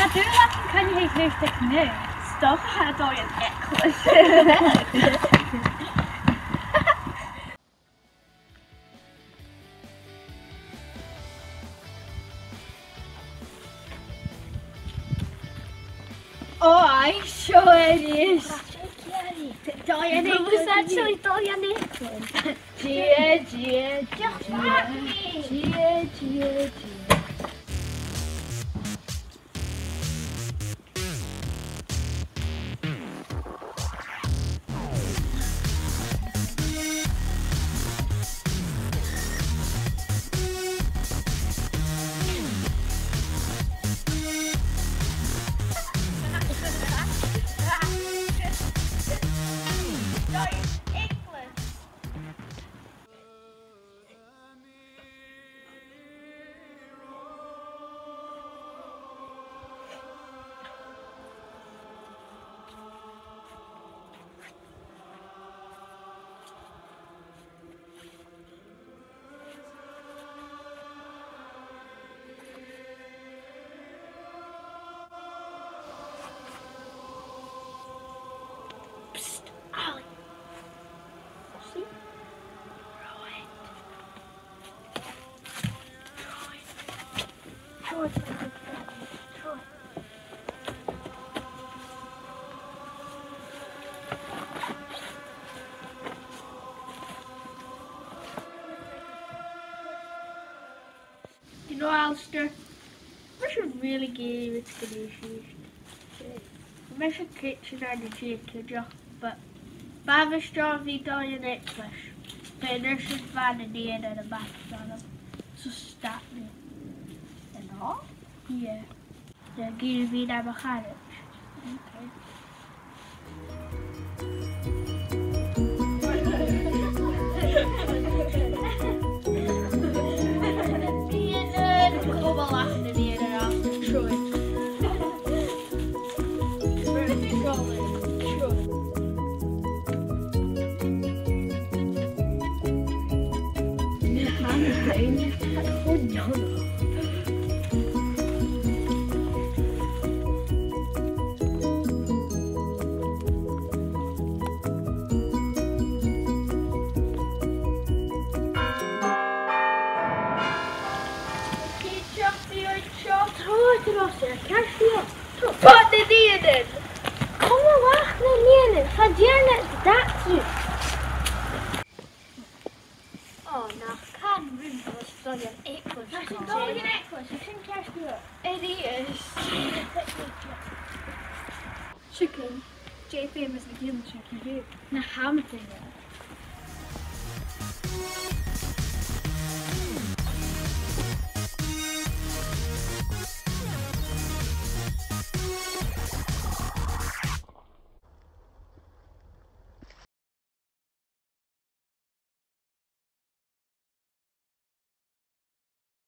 Natuurlijk kan je niet richtig nu. Toch gaat al je echt. Oj, så är det. Italiano. Italiano. Gie. You know, Alistair, we should really give it to the issues. We should kitchen and the chicken job, but Father Strong down your necklace. Then there's just van in the end of the back on them. So stop me. And all? Yeah. Dan give me that mechanic. Okay. Wat de dieren? Kom maar wacht naar dieren. Ga dieren dat doen. Oh, nou kan we dat je een eekhoorn. Dat is toch geen eekhoorn. Ik vind kerstboer. Het is. Chicken. JP is een heel chicken. Nou gaan we het